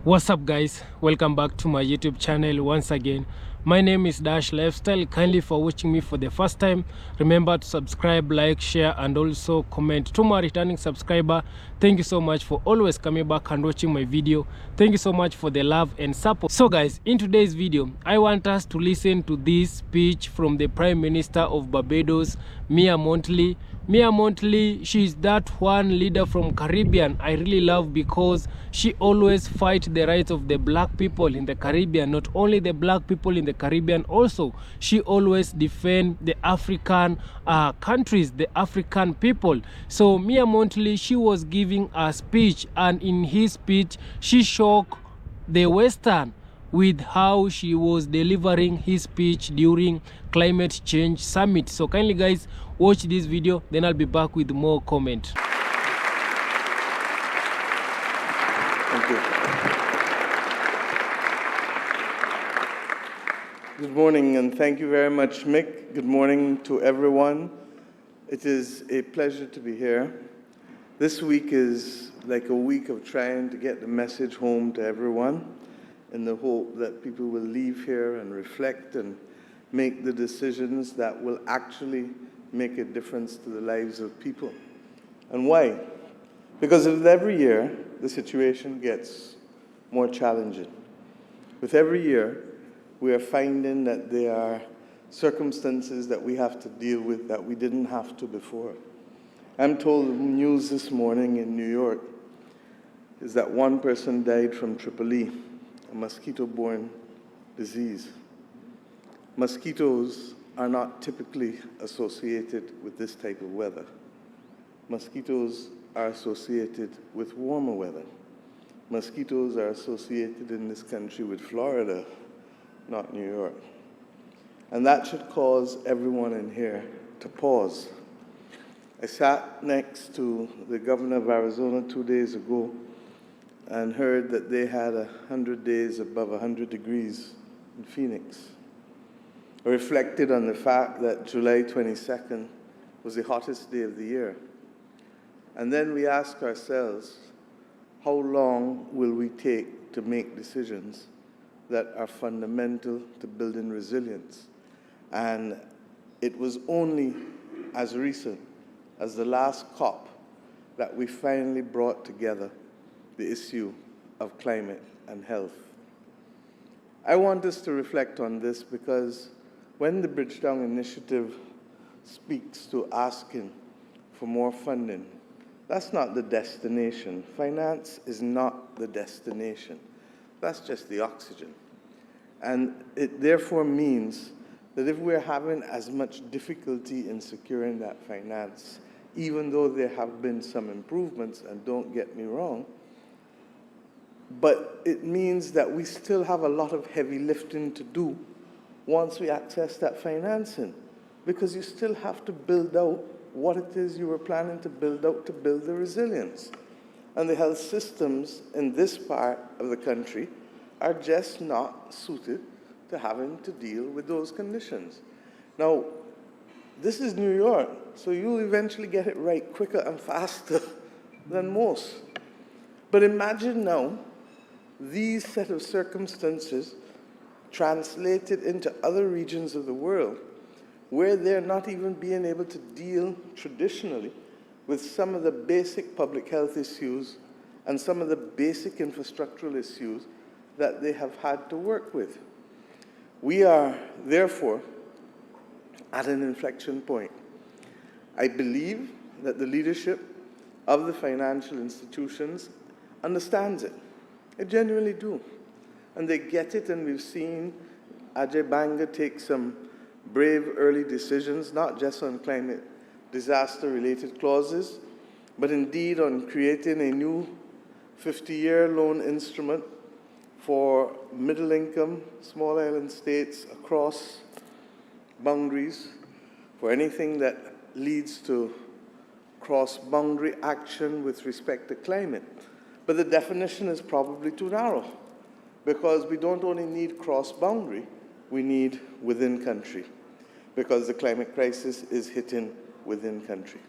What's up, guys? Welcome back to my YouTube channel once again. My name is Dash Lifestyle. Kindly for watching me for the first time, remember to subscribe, like, share and also comment. To my returning subscriber, thank you so much for always coming back and watching my video. Thank you so much for the love and support. So guys, in today's video I want us to listen to this speech from the Prime Minister of Barbados, Mottley. Mottley, she's that one leader from Caribbean I really love because she always fights the rights of the black people in the Caribbean. Not only the black people in the Caribbean, also she always defend the African countries, the African people. So Mottley, she was giving a speech, and in his speech she shocked the Western with how she was delivering his speech during climate change summit. So kindly guys, watch this video, then I'll be back with more comment. Thank you. Good morning, and thank you very much, Mick. Good morning to everyone. It is a pleasure to be here. This week is like a week of trying to get the message home to everyone in the hope that people will leave here and reflect and make the decisions that will actually make a difference to the lives of people. And why? Because with every year, the situation gets more challenging. With every year, we are finding that there are circumstances that we have to deal with that we didn't have to before. I'm told the news this morning in New York is that one person died from Triple, a mosquito-borne disease. Mosquitoes are not typically associated with this type of weather. Mosquitoes are associated with warmer weather. Mosquitoes are associated in this country with Florida, not New York. And that should cause everyone in here to pause. I sat next to the governor of Arizona 2 days ago and heard that they had 100 days above 100 degrees in Phoenix. I reflected on the fact that July 22nd was the hottest day of the year. And then we ask ourselves, how long will we take to make decisions that are fundamental to building resilience? And it was only as recent as the last COP that we finally brought together the issue of climate and health. I want us to reflect on this because when the Bridgetown Initiative speaks to asking for more funding, that's not the destination. Finance is not the destination. That's just the oxygen. And it therefore means that if we're having as much difficulty in securing that finance, even though there have been some improvements, and don't get me wrong, but it means that we still have a lot of heavy lifting to do once we access that financing, because you still have to build out what it is you were planning to build out to build the resilience. And the health systems in this part of the country are just not suited to having to deal with those conditions. Now, this is New York, so you'll eventually get it right quicker and faster than most. But imagine now these set of circumstances translated into other regions of the world where they're not even being able to deal traditionally with some of the basic public health issues and some of the basic infrastructural issues that they have had to work with. We are, therefore, at an inflection point. I believe that the leadership of the financial institutions understands it. I genuinely do. And they get it, and we've seen Ajay Banga take some brave early decisions, not just on climate disaster-related clauses, but indeed on creating a new 50-year loan instrument for middle-income, small island states across boundaries, for anything that leads to cross-boundary action with respect to climate. But the definition is probably too narrow, because we don't only need cross-boundary, we need within country, because the climate crisis is hitting within country.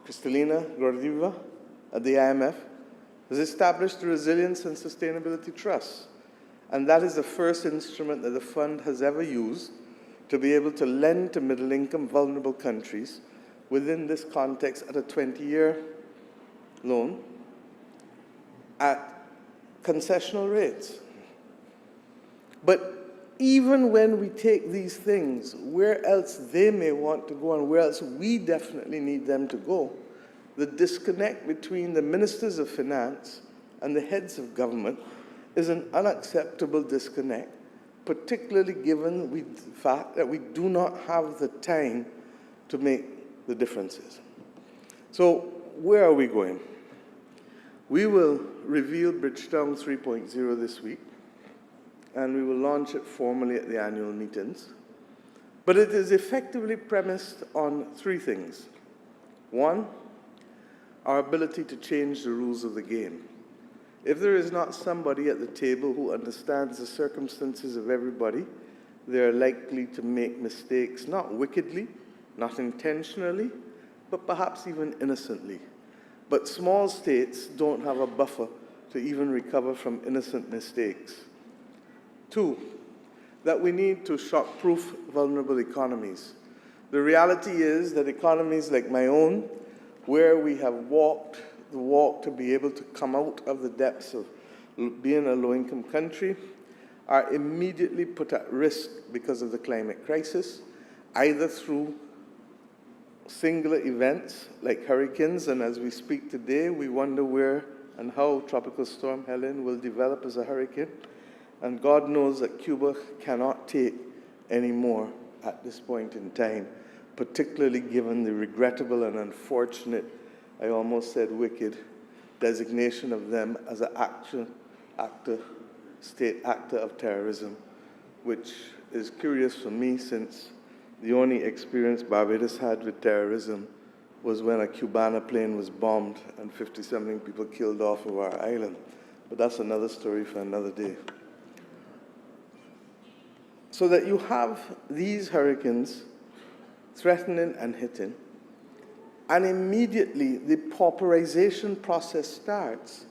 Kristalina Georgieva at the IMF has established the Resilience and Sustainability Trust, and that is the first instrument that the fund has ever used to be able to lend to middle-income vulnerable countries within this context at a 20-year loan at concessional rates. But even when we take these things, where else they may want to go and where else we definitely need them to go, the disconnect between the ministers of finance and the heads of government is an unacceptable disconnect, particularly given the fact that we do not have the time to make the differences. So where are we going? We will reveal Bridgetown 3.0 this week, and we will launch it formally at the annual meetings. But it is effectively premised on three things. One, our ability to change the rules of the game. If there is not somebody at the table who understands the circumstances of everybody, they are likely to make mistakes, not wickedly, not intentionally, but perhaps even innocently. But small states don't have a buffer to even recover from innocent mistakes. Two, that we need to shock-proof vulnerable economies. The reality is that economies like my own, where we have walked the walk to be able to come out of the depths of being a low-income country, are immediately put at risk because of the climate crisis, either through singular events like hurricanes, and as we speak today, we wonder where and how Tropical Storm Helen will develop as a hurricane. And God knows that Cuba cannot take any more at this point in time, particularly given the regrettable and unfortunate, I almost said wicked, designation of them as an state actor of terrorism, which is curious for me since the only experience Barbados had with terrorism was when a Cubana plane was bombed and 50-something people killed off of our island. But that's another story for another day. So that you have these hurricanes threatening and hitting, and immediately the pauperization process starts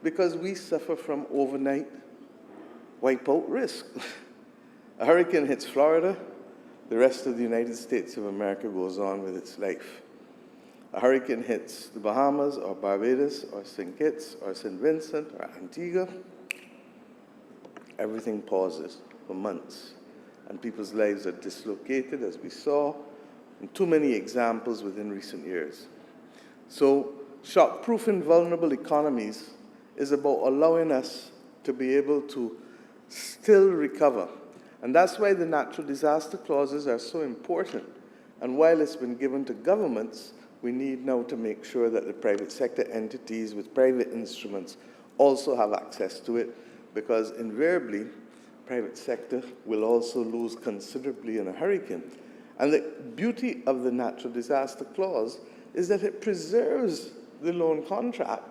because we suffer from overnight wipeout risk. A hurricane hits Florida, the rest of the United States of America goes on with its life. A hurricane hits the Bahamas or Barbados or St. Kitts or St. Vincent or Antigua, everything pauses for months. And people's lives are dislocated, as we saw, in too many examples within recent years. So shock-proofing vulnerable economies is about allowing us to be able to still recover. And that's why the natural disaster clauses are so important. And while it's been given to governments, we need now to make sure that the private sector entities with private instruments also have access to it, because invariably, private sector will also lose considerably in a hurricane. And the beauty of the natural disaster clause is that it preserves the loan contract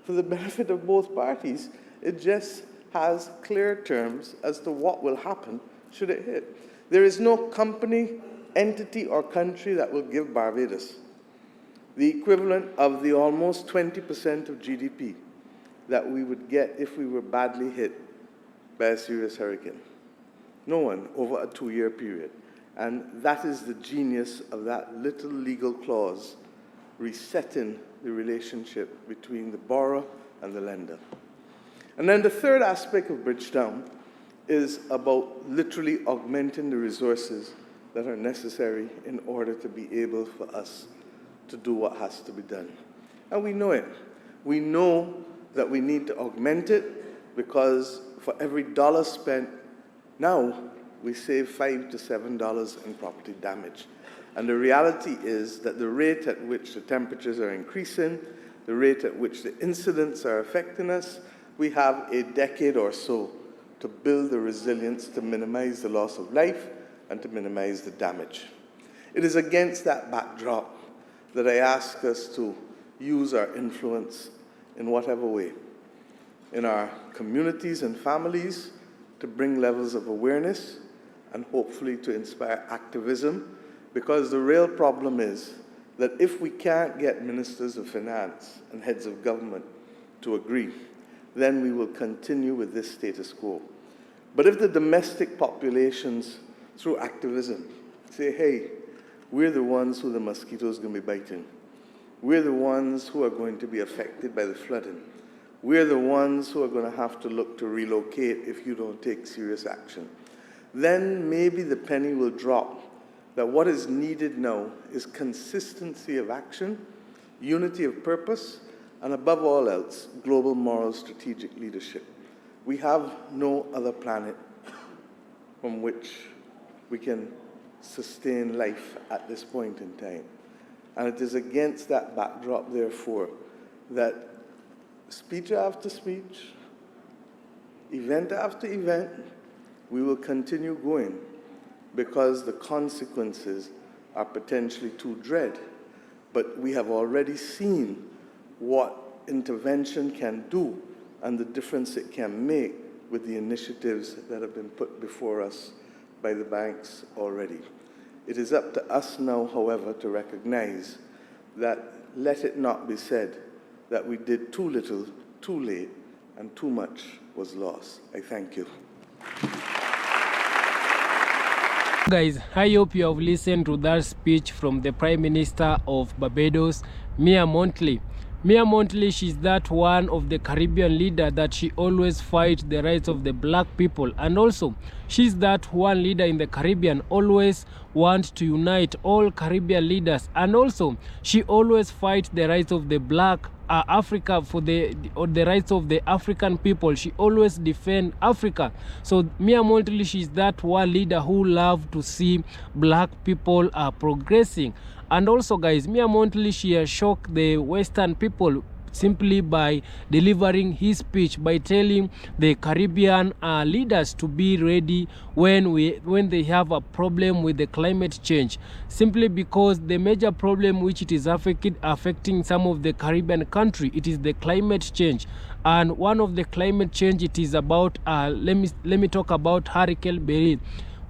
for the benefit of both parties. It just has clear terms as to what will happen should it hit. There is no company, entity, or country that will give Barbados the equivalent of the almost 20% of GDP that we would get if we were badly hit by a serious hurricane. No one over a 2-year period. And that is the genius of that little legal clause resetting the relationship between the borrower and the lender. And then the third aspect of Bridgetown is about literally augmenting the resources that are necessary in order to be able for us to do what has to be done. And we know it. We know that we need to augment it because for every dollar spent now, we save $5 to $7 in property damage. And the reality is that the rate at which the temperatures are increasing, the rate at which the incidents are affecting us, we have a decade or so to build the resilience to minimize the loss of life and to minimize the damage. It is against that backdrop that I ask us to use our influence in whatever way, in our communities and families, to bring levels of awareness and hopefully to inspire activism, because the real problem is that if we can't get ministers of finance and heads of government to agree, then we will continue with this status quo. But if the domestic populations, through activism, say, hey, we're the ones who the mosquitoes are going to be biting, we're the ones who are going to be affected by the flooding, we're the ones who are going to have to look to relocate if you don't take serious action, then maybe the penny will drop that what is needed now is consistency of action, unity of purpose, and above all else, global moral strategic leadership. We have no other planet from which we can sustain life at this point in time. And it is against that backdrop, therefore, that speech after speech, event after event, we will continue going because the consequences are potentially too dread. But we have already seen what intervention can do and the difference it can make with the initiatives that have been put before us by the banks already. It is up to us now, however, to recognize that let it not be said that we did too little, too late, and too much was lost. I thank you. Guys, I hope you have listened to that speech from the Prime Minister of Barbados, Mia Mottley. Mia Mottley, she's that one of the Caribbean leader that she always fight the rights of the black people, and also she's that one leader in the Caribbean always want to unite all Caribbean leaders, and also she always fight the rights of the black Africa for the rights of the African people. She always defend Africa. So Mia Mottley, she's that one leader who love to see black people progressing. And also guys, Mia Mottley, she has shocked the Western people simply by delivering his speech, by telling the Caribbean leaders to be ready when they have a problem with the climate change, simply because the major problem which it is affecting some of the Caribbean country, it is the climate change. And one of the climate change, it is about let me talk about Hurricane Beryl.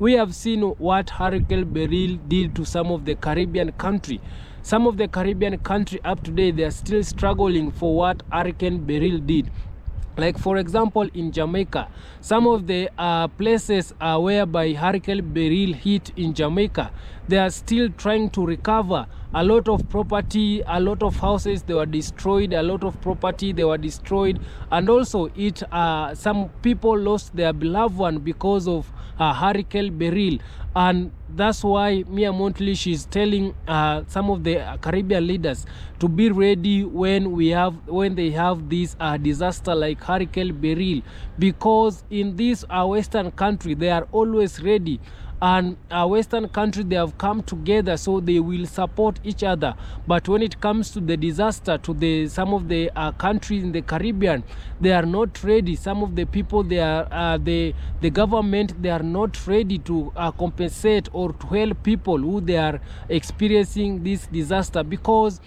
We have seen what Hurricane Beryl did to some of the Caribbean country. Some of the Caribbean country up to date, they are still struggling for what Hurricane Beryl did. Like for example, in Jamaica, some of the places whereby Hurricane Beryl hit in Jamaica, they are still trying to recover. A lot of property, a lot of houses, they were destroyed, a lot of property, they were destroyed. And also some people lost their beloved one because of Hurricane Beryl. And that's why Mia Mottley, she's telling some of the Caribbean leaders to be ready when they have this disaster like Hurricane Beryl, because in this Western country they are always ready. And Western country, they have come together so they will support each other. But when it comes to the disaster, to some of the countries in the Caribbean, they are not ready. Some of the people, they are the government, they are not ready to compensate or to help people who they are experiencing this disaster, because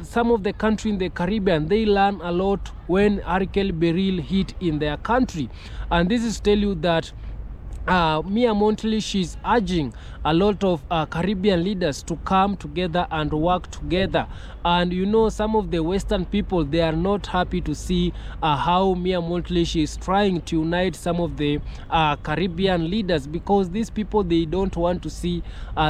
some of the country in the Caribbean, they learn a lot when Hurricane Beryl hit in their country. And this is to tell you that Mia Mottley, she's urging a lot of Caribbean leaders to come together and work together. And you know, some of the Western people, they are not happy to see how Mia Mottley, she is trying to unite some of the Caribbean leaders, because these people, they don't want to see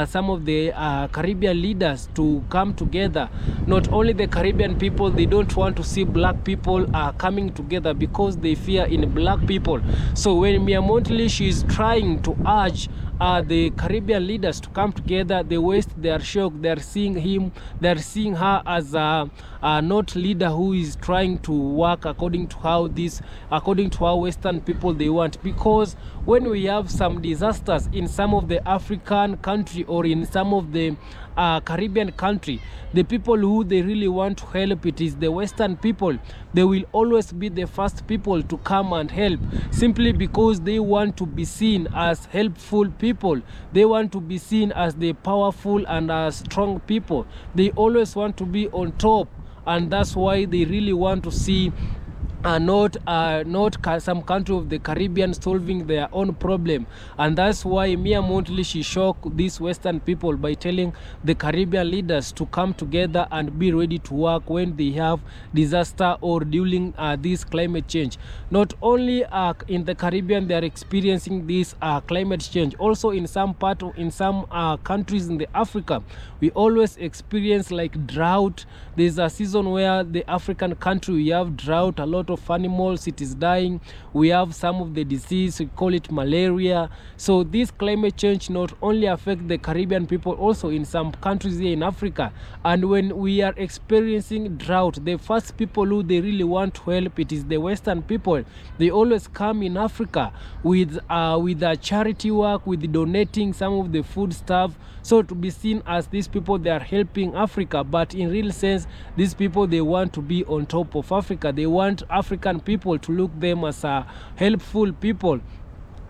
some of the Caribbean leaders to come together. Not only the Caribbean people, they don't want to see black people coming together because they fear in black people. So when Mia Mottley, she is trying to urge the Caribbean leaders to come together, the West, they are shocked. They are seeing her as a not leader who is trying to work according to how Western people they want. Because when we have some disasters in some of the African country or in some of the Caribbean country, the people who they really want to help, it is the Western people. They will always be the first people to come and help, simply because they want to be seen as helpful people. They want to be seen as the powerful and strong people. They always want to be on top, and that's why they really want to see some country of the Caribbean solving their own problem. And that's why Mia Mottley, she shocked these Western people by telling the Caribbean leaders to come together and be ready to work when they have disaster or during this climate change. Not only in the Caribbean they are experiencing this climate change, also in some countries in the Africa we always experience like drought. There's a season where the African country we have drought, a lot of animals, it is dying. We have some of the disease, we call it malaria. So this climate change not only affect the Caribbean people, also in some countries here in Africa. And when we are experiencing drought, the first people who they really want to help, it is the Western people. They always come in Africa with charity work, with donating some of the food stuff, so to be seen as these people they are helping Africa. But in real sense, these people they want to be on top of Africa. They want African people to look them as helpful people,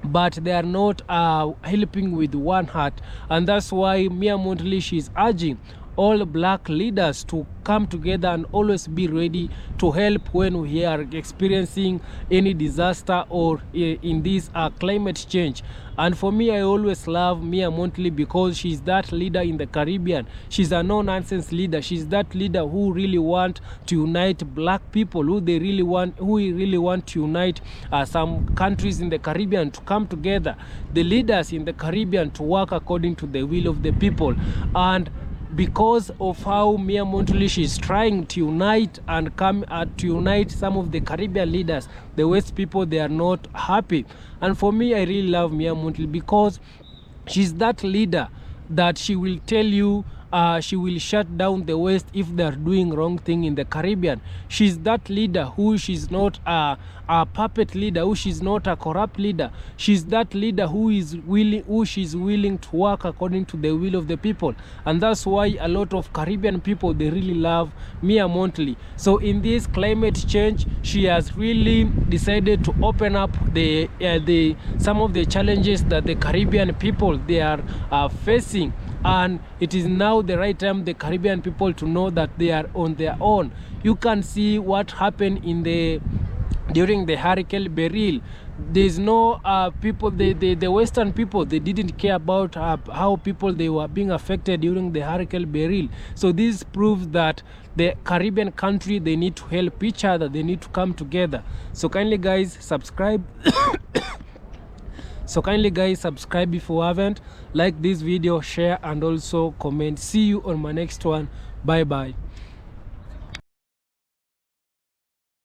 but they are not helping with one heart. And that's why Mia Mottley, she's urging all black leaders to come together and always be ready to help when we are experiencing any disaster or in this climate change. And for me, I always love Mia Mottley because she's that leader in the Caribbean. She's a no-nonsense leader. She's that leader who really want to unite black people, who really want to unite some countries in the Caribbean to come together, the leaders in the Caribbean to work according to the will of the people. And because of how Mia Mottley is trying to unite and to unite some of the Caribbean leaders, the West people, they are not happy. And for me, I really love Mia Mottley because she's that leader that she will tell you she will shut down the West if they are doing wrong thing in the Caribbean. She's that leader who she's not a puppet leader, who she's not a corrupt leader. She's that leader who she's willing to work according to the will of the people. And that's why a lot of Caribbean people, they really love Mia Mottley. So in this climate change, she has really decided to open up some of the challenges that the Caribbean people they are facing. And it is now the right time the Caribbean people to know that they are on their own. You can see what happened during the Hurricane Beryl. There's no people, the Western people, they didn't care about how people they were being affected during the Hurricane Beryl. So this proves that the Caribbean country, they need to help each other, they need to come together. So kindly guys, subscribe. So kindly guys, subscribe if you haven't, like this video, share and also comment. See you on my next one. Bye bye.